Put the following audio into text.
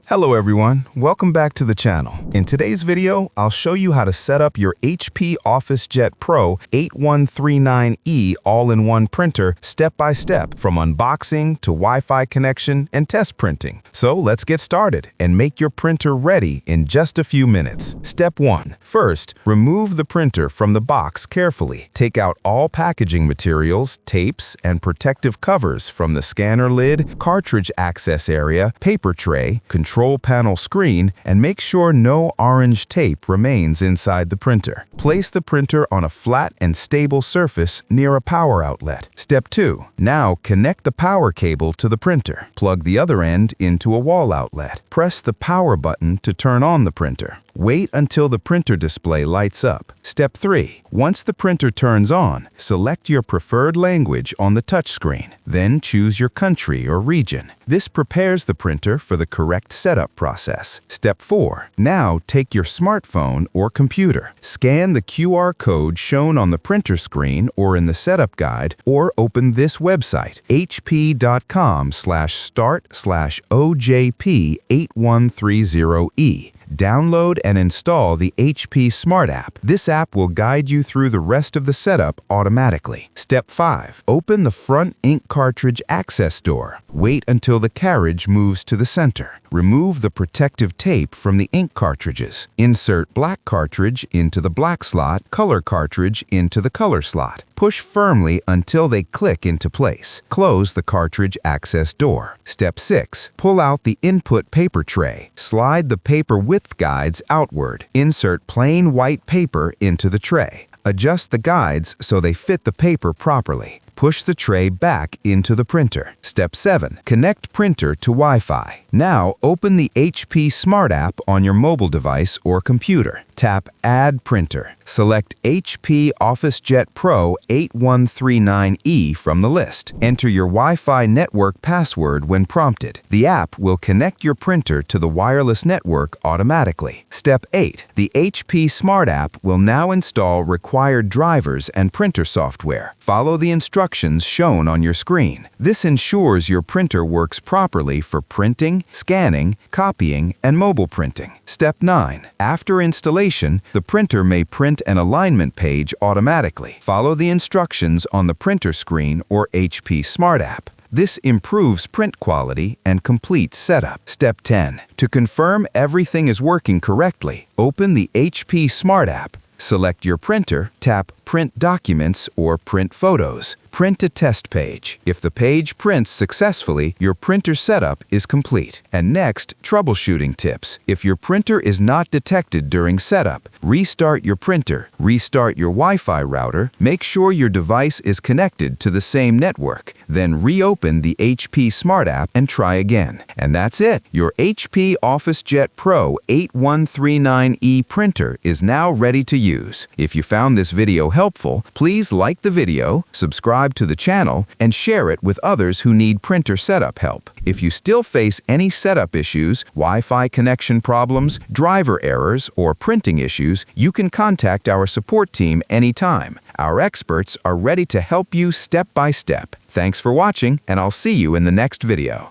Hello everyone, welcome back to the channel. In today's video, I'll show you how to set up your HP OfficeJet Pro 8139E all-in-one printer step by step, from unboxing to Wi-Fi connection and test printing. So let's get started and make your printer ready in just a few minutes. Step 1. First, remove the printer from the box carefully. Take out all packaging materials, tapes, and protective covers from the scanner lid, cartridge access area, paper tray, control panel screen, and make sure no orange tape remains inside the printer. Place the printer on a flat and stable surface near a power outlet. Step 2. Now connect the power cable to the printer. Plug the other end into a wall outlet. Press the power button to turn on the printer. Wait until the printer display lights up. Step 3. Once the printer turns on, select your preferred language on the touchscreen. Then choose your country or region. This prepares the printer for the correct setup process. Step 4. Now take your smartphone or computer. Scan the QR code shown on the printer screen or in the setup guide, or open this website, hp.com/start/OJP8130E. Download and install the HP Smart app. This app will guide you through the rest of the setup automatically. Step 5. Open the front ink cartridge access door. Wait until the carriage moves to the center. Remove the protective tape from the ink cartridges. Insert black cartridge into the black slot, color cartridge into the color slot. Push firmly until they click into place. Close the cartridge access door. Step 6. Pull out the input paper tray. Slide the paper width guides outward. Insert plain white paper into the tray. Adjust the guides so they fit the paper properly. Push the tray back into the printer. Step 7. Connect printer to Wi-Fi. Now open the HP Smart app on your mobile device or computer. Tap Add Printer. Select HP OfficeJet Pro 8139E from the list. Enter your Wi-Fi network password when prompted. The app will connect your printer to the wireless network automatically. Step 8. The HP Smart app will now install required drivers and printer software. Follow the instructions shown on your screen. This ensures your printer works properly for printing, scanning, copying, and mobile printing. Step 9. After installation, the printer may print an alignment page automatically. Follow the instructions on the printer screen or HP Smart app. This improves print quality and complete setup. Step 10. To confirm everything is working correctly, open the HP Smart app. Select your printer, tap Print Documents or Print Photos. Print a test page. If the page prints successfully, your printer setup is complete. And next, troubleshooting tips. If your printer is not detected during setup, restart your printer, restart your Wi-Fi router, make sure your device is connected to the same network, then reopen the HP Smart app and try again. And that's it. Your HP OfficeJet Pro 8139E printer is now ready to use. If you found this video helpful, please like the video, subscribe to the channel, and share it with others who need printer setup help. If you still face any setup issues, Wi-Fi connection problems, driver errors, or printing issues, you can contact our support team anytime. Our experts are ready to help you step by step. Thanks for watching, and I'll see you in the next video.